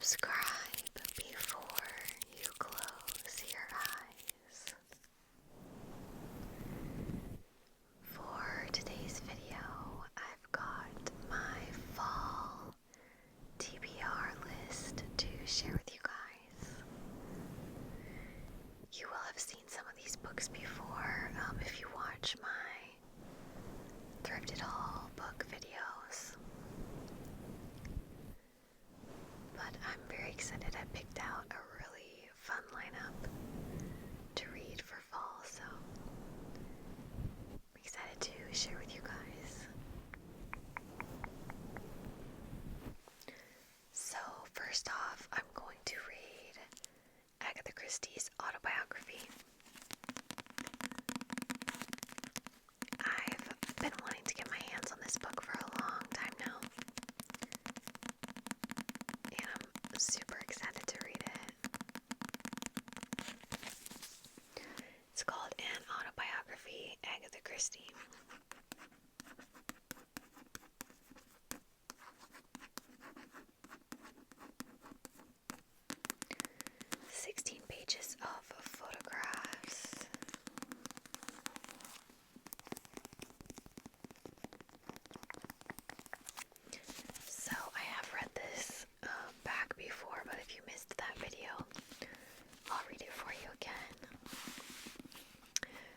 subscribe before you close your eyes. For today's video, I've got my fall TBR list to share with you guys. You will have seen some of these books before if you watch my thrifted haul book videos. But I'm very excited. I picked out a really fun lineup to read for fall, so I'm excited to share with you guys. So first off, I'm going to read Agatha Christie's autobiography. I've been wanting to get my hands on this book for a long time now, and I'm super excited to read it. It's called An Autobiography, Agatha Christie. Pages of photographs. So I have read this back before, but if you missed that video, I'll read it for you again.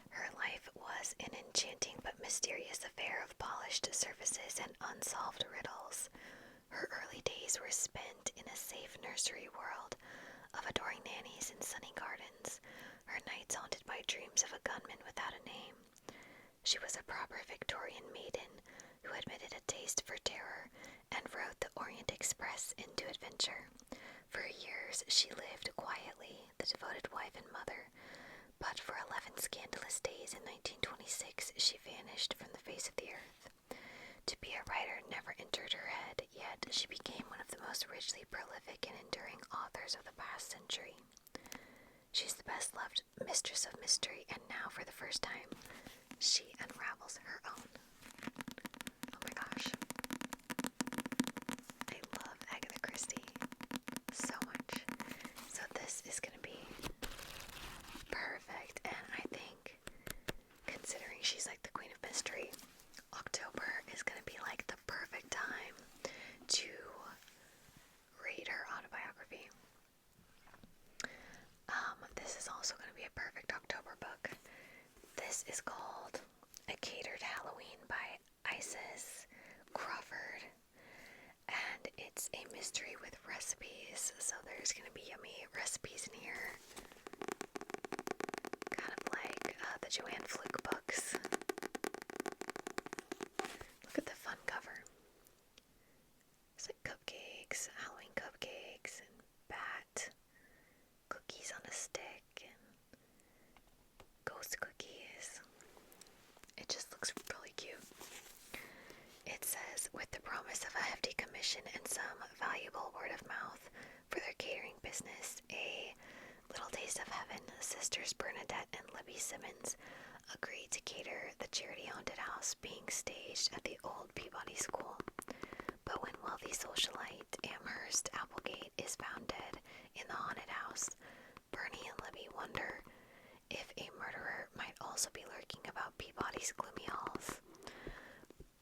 Her life was an enchanting but mysterious affair of polished surfaces and unsolved riddles. Her early days were spent in a safe nursery world of adoring nannies and sunny gardens, her nights haunted by dreams of a gunman without a name. She was a proper Victorian maiden who admitted a taste for terror and rode the Orient Express into adventure. For years she lived quietly, the devoted wife and mother, but for 11 scandalous days in 1926 she vanished from the face of the earth. To be a writer never entered her head, yet she became one of the most richly prolific and enduring authors of the past century. She's the best-loved mistress of mystery, and now, for the first time, she unravels her own. Oh my gosh. I love Agatha Christie so much. So this is going to be perfect, and I think, considering she's like the queen of mystery, October is going to be like the perfect time to read her autobiography. This is also going to be a perfect October book. This is called A Catered Halloween by Isis Crawford, and it's a mystery with recipes, so there's going to be yummy recipes in here, kind of like the Joanne Fluke books. Look at the fun cover. It's like cupcakes, Halloween cupcakes, and bat cookies on a stick, and ghost cookies. It just looks really cute. It says, with the promise of a hefty commission and some valuable word of mouth for their catering business, a little taste of heaven, sisters Bernadette and Libby Simmons agreed to cater the charity-haunted house being staged at the old Peabody School. But when wealthy socialite Amherst Applegate is found dead in the haunted house, Bernie and Libby wonder if a murderer might also be lurking about Peabody's gloomy halls.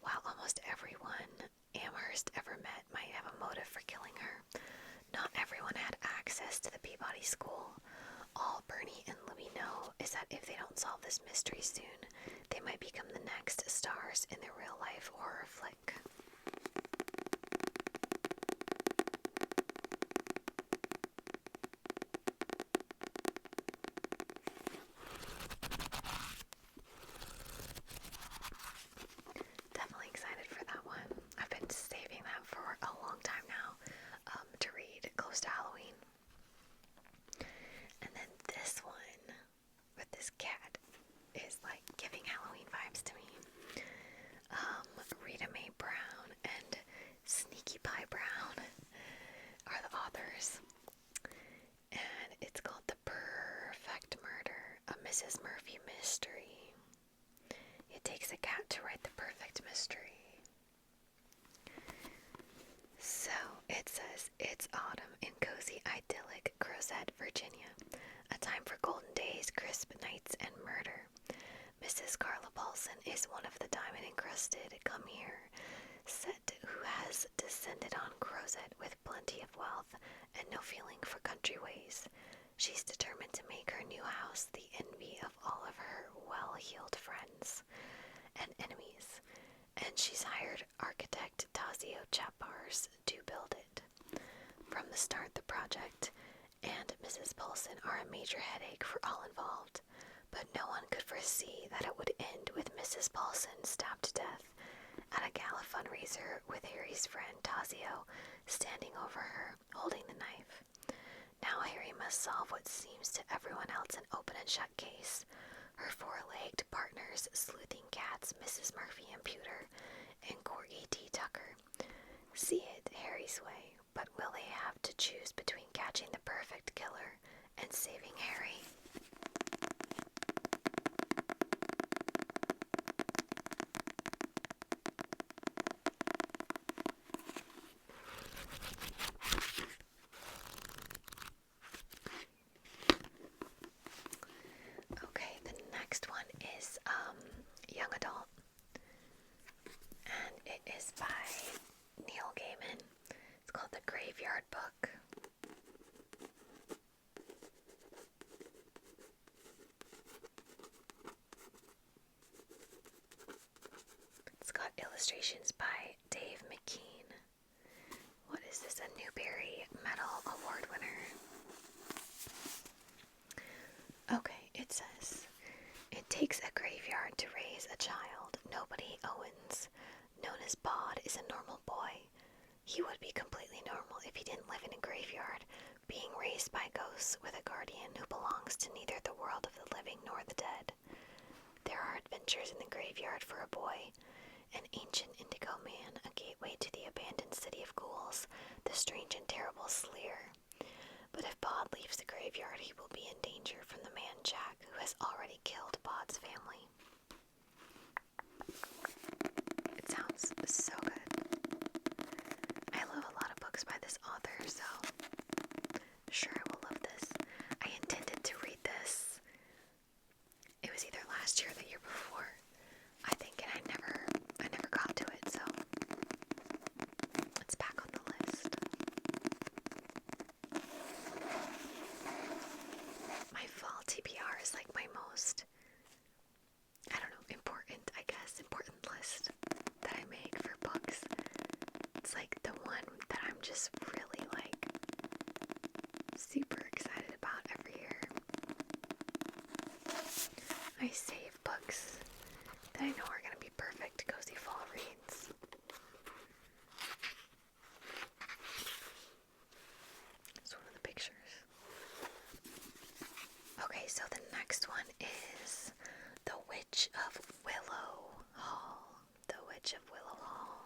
While almost everyone Amherst ever met might have a motive for killing her, not everyone had access to the Peabody School. All Bernie and Libby know is that if they don't solve this mystery soon, they might become the next stars in their real-life horror flick. Definitely excited for that one. I've been saving that for a long time now to read close to Halloween. And then this one with this cat is like giving Halloween vibes to me. Rita Mae Brown and Sneaky Pie Brown are the authors. And it's called The Perfect Murder, a Mrs. Murphy mystery. It takes a cat to write the perfect mystery. So it says, it's autumn in Crozet, Virginia. A time for golden days, crisp nights, and murder. Mrs. Carla Paulson is one of the diamond-encrusted come-here set who has descended on Crozet with plenty of wealth and no feeling for country ways. She's determined to make her new house the envy of all of her well-heeled friends and enemies, and she's hired architect Tazio Chapars to build it. From the start, the project and Mrs. Paulson are a major headache for all involved, but no one could foresee that it would end with Mrs. Paulson stabbed to death at a gala fundraiser with Harry's friend Tazio standing over her, holding the knife. Now Harry must solve what seems to everyone else an open and shut case. Her four-legged partners, sleuthing cats Mrs. Murphy and Pewter, and Corgi T. Tucker, see it Harry's way, but will they have to choose between catching the perfect killer and saving Harry? Okay, the next one is young adult, and it is by Neil Gaiman. It's called The Graveyard Book. It's got illustrations by Dave McKean. What is this? A Newbery Medal Award winner. Okay, it says, it takes a graveyard to raise a child. Nobody Owens, known as Bod, is a normal boy. He would be completely normal if he didn't live in a graveyard, being raised by ghosts with a guardian who belongs to neither the world of the living nor the dead. There are adventures in the graveyard for a boy. An ancient indigo man, a gateway to the abandoned city of ghouls, the strange and terrible Sleer. But if Bod leaves the graveyard, he will be in danger from the man Jack, who has already killed Bod's family. It sounds so good. I love a lot of books by this author, so sure I will love this. I intended to read this. It was either last year or the year before, I think, and I never got to it, so it's back on the list. My fall TBR is like my most, I don't know, important list that I make for books. It's like the one that I'm just really like super excited about every year. I save books that I know are going to be perfect cozy fall reads. It's one of the pictures. Okay, so the next one is The Witch of Willow Hall. The Witch of Willow Hall.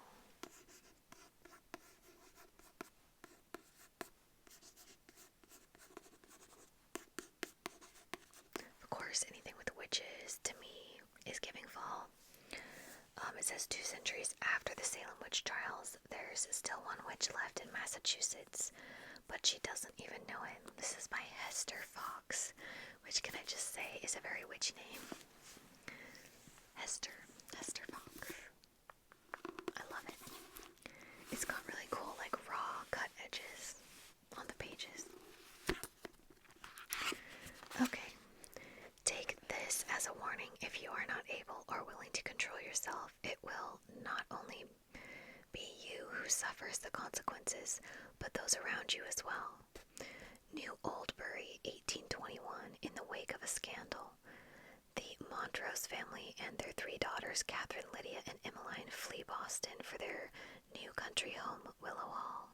Of course, anything with witches, to me, is giving fall. It says 2 centuries after the Salem witch trials, there's still one witch left in Massachusetts, but she doesn't even know it. This is by Hester Fox, which, can I just say, is a very witchy name. Hester Fox. I love it. It's got really cool, like, raw cut edges on the pages. Okay. Take this as a warning. If you are not able or willing to control yourself, it will not only be you who suffers the consequences, but those around you as well. New Oldbury, 1821, in the wake of a scandal. The Montrose family and their 3 daughters, Catherine, Lydia, and Emmeline, flee Boston for their new country home, Willow Hall.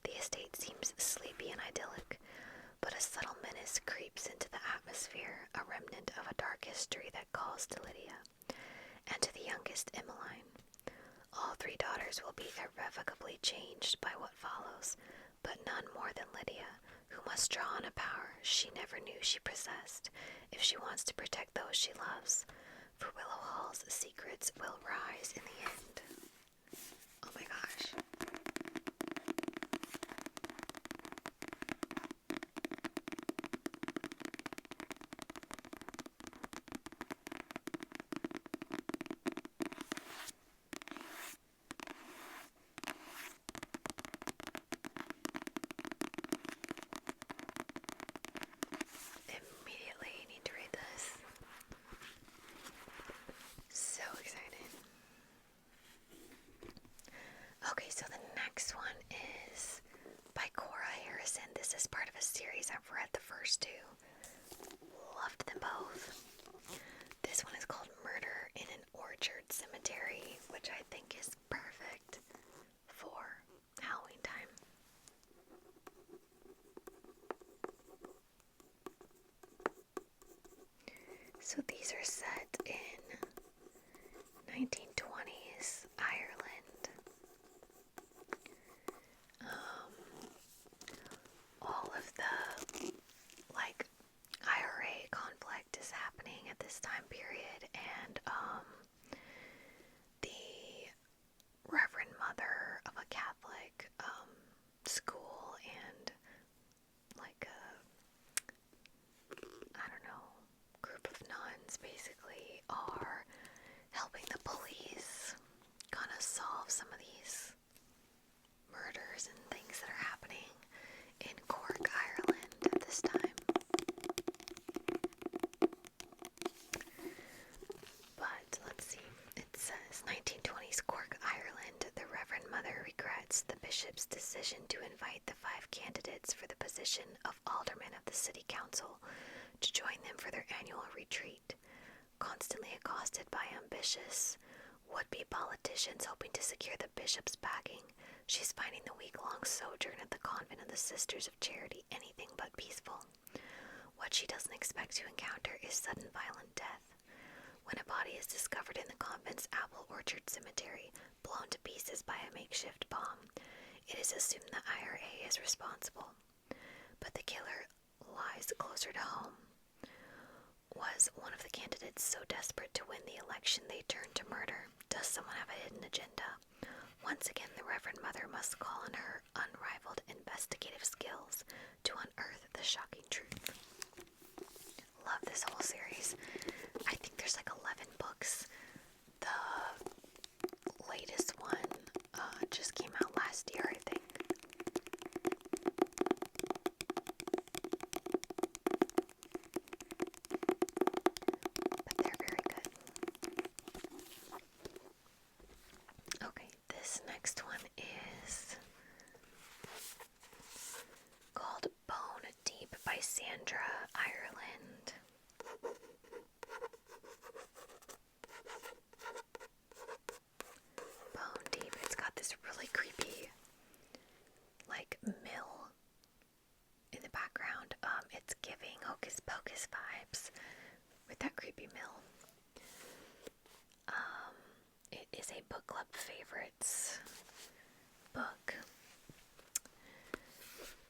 The estate seems sleepy and idyllic, but a subtle menace creeps into the atmosphere, a remnant of a dark history that calls to Lydia, and to the youngest, Emmeline. All 3 daughters will be irrevocably changed by what follows, but none more than Lydia, who must draw on a power she never knew she possessed if she wants to protect those she loves, for Willow Hall's secrets will rise in the end. Oh my gosh. is part of a series. I've read the first two. Loved them both. This one is called Murder in an Orchard Cemetery, which I think is perfect for Halloween time. So these are set in 1920s Ireland. All of the IRA conflict is happening at this time period, and the Reverend Mother of a Catholic school and I don't know, group of nuns basically are helping the police kind of solve some of these murders and things that are happening in Cork, Ireland at this time. But let's see, it says 1920s Cork, Ireland. The Reverend Mother regrets the bishop's decision to invite the 5 candidates for the position of alderman of the city council to join them for their annual retreat. Constantly accosted by ambitious would-be politicians hoping to secure the bishop's backing, she's finding the week-long sojourn at the convent of the Sisters of Charity anything but peaceful. What she doesn't expect to encounter is sudden violent death. When a body is discovered in the convent's apple orchard cemetery, blown to pieces by a makeshift bomb, it is assumed the IRA is responsible. But the killer lies closer to home. Was one of the candidates so desperate to win the election they turned to murder? Does someone have a hidden agenda? Once again, the Reverend Mother must call on her unrivaled investigative skills to unearth the shocking truth. Love this whole series. I think there's 11 books. The latest one just came out last year, I think. But they're very good. Okay, this next one is called Bone Deep by Sandra, Ireland. Bone Deep. It's got this really creepy, mill in the background. It's giving Hocus Pocus vibes with that creepy mill. It is a book club favorites book.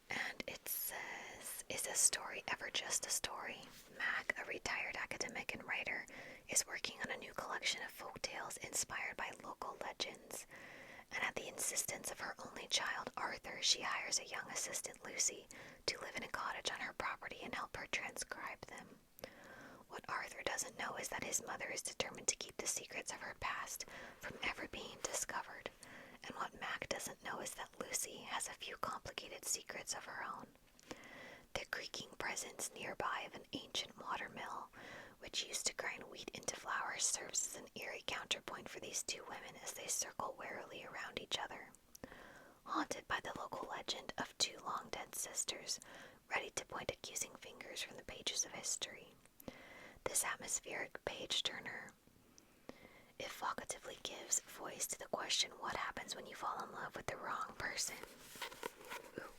And it says, is a story ever just a story? Mac, a retired academic and writer, is working on a new collection of folk tales inspired by local legends. And at the insistence of her only child, Arthur, she hires a young assistant, Lucy, to live in a cottage on her property and help her transcribe them. What Arthur doesn't know is that his mother is determined to keep the secrets of her past from ever being discovered. And what Mac doesn't know is that Lucy has a few complicated secrets of her own. The creaking presence nearby of an ancient watermill, which used to grind wheat into flour, serves as an eerie counterpoint for these two women as they circle warily around each other. Haunted by the local legend of 2 long-dead sisters, ready to point accusing fingers from the pages of history. This atmospheric page-turner evocatively gives voice to the question, what happens when you fall in love with the wrong person? Ooh.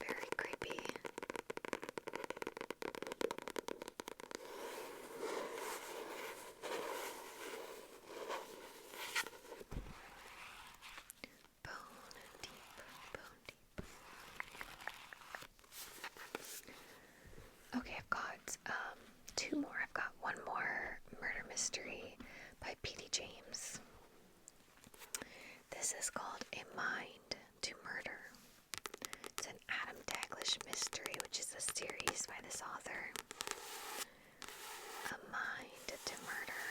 Very creepy. Bone deep, bone deep. Okay, I've got 2 more. I've got one more murder mystery by P.D. James. This is called A Mind to Murder. It's an Adam Daglish mystery, which is a series by this author. A Mind to Murder.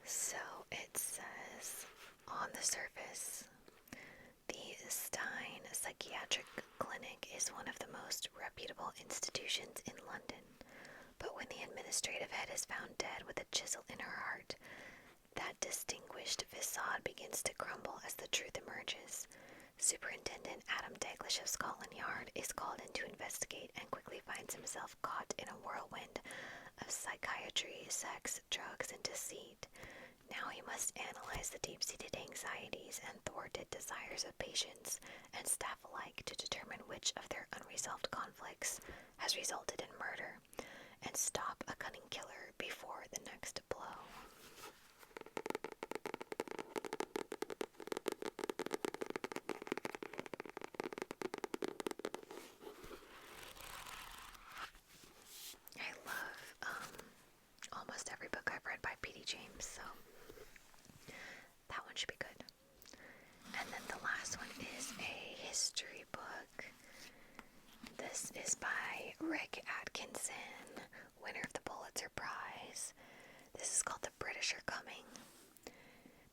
So it says, on the surface, the Stein Psychiatric Clinic is one of the most reputable institutions in London. But when the administrative head is found dead with a chisel in her heart, that distinguished facade begins to crumble. Captain Adam Daglish of Scotland Yard is called in to investigate and quickly finds himself caught in a whirlwind of psychiatry, sex, drugs, and deceit. Now he must analyze the deep-seated anxieties and thwarted desires of patients and staff alike to determine which of their unresolved conflicts has resulted in murder, and stop a cunning killer before the next blow. I love almost every book I've read by P.D. James, so that one should be good. And then the last one is a history book. This is by Rick Atkinson, winner of the Pulitzer Prize. This is called The British Are Coming.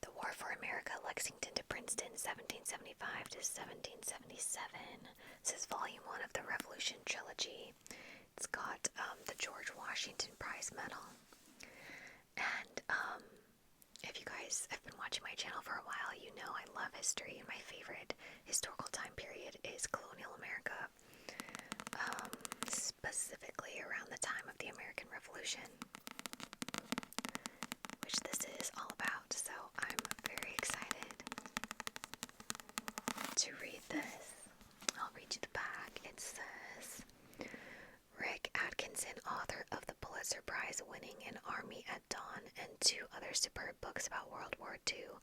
The War for America, Lexington to Princeton, 1775 to 1777. This is volume 1 of the Revolution trilogy. It's got the George Washington Prize Medal. And if you guys have been watching my channel for a while, you know I love history, and my favorite historical time period is colonial America, specifically around the time of the American Revolution, which this is all about, so I'm very excited to read this. I'll read you the back. It says, Rick Atkinson, author of the Pulitzer Prize winning An Army at Dawn and 2 other superb books about World War II,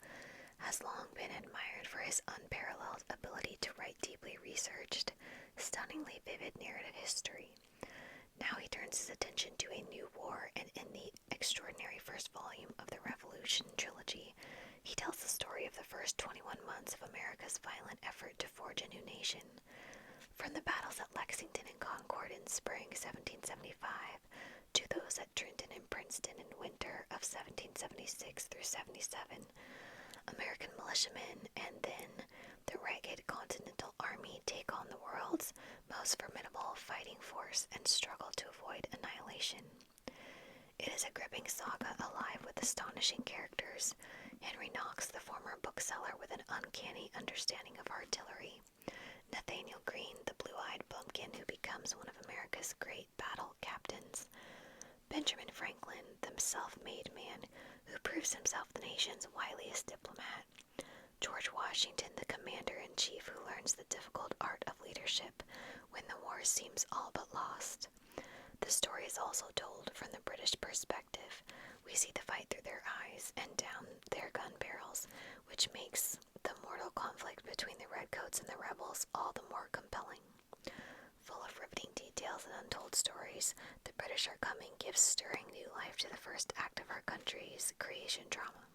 has long been admired for his unparalleled ability to write deeply researched, stunningly vivid narrative history. Now he turns his attention to a new war, and in the extraordinary first volume of the Revolution trilogy, he tells the story of the first 21 months of America's violent effort to forge a new nation. From the battles at Lexington and Concord in spring 1775 to those at Trenton and Princeton in winter of 1776 through 77, American militiamen and then the ragged Continental Army take on the world's most formidable fighting force and struggle to avoid annihilation. It is a gripping saga alive with astonishing characters. Henry Knox, the former bookseller with an uncanny understanding of artillery. Nathaniel Greene, the blue-eyed bumpkin who becomes one of America's great battle captains. Benjamin Franklin, the self-made man who proves himself the nation's wiliest diplomat. George Washington, the commander-in-chief who learns the difficult art of leadership when the war seems all but lost. The story is also told from the British perspective. We see the fight through their eyes and down their gun barrels, which makes the mortal conflict between the redcoats and the rebels all the more compelling. Full of riveting details and untold stories, The British Are Coming gives stirring new life to the first act of our country's creation drama.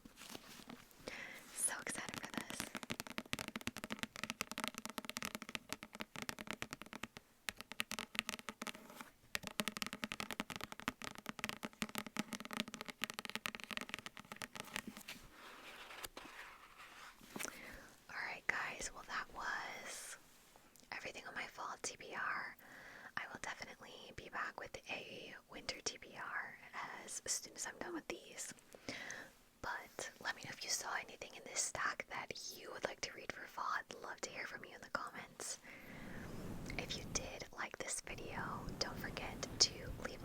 So excited for this. Alright guys, well that was everything on my fall TBR. I will definitely be back with a winter TBR as soon as I'm done with these. But let me know if you saw anything in this stack that you would like to read for fall. I'd love to hear from you in the comments. If you did like this video, don't forget to leave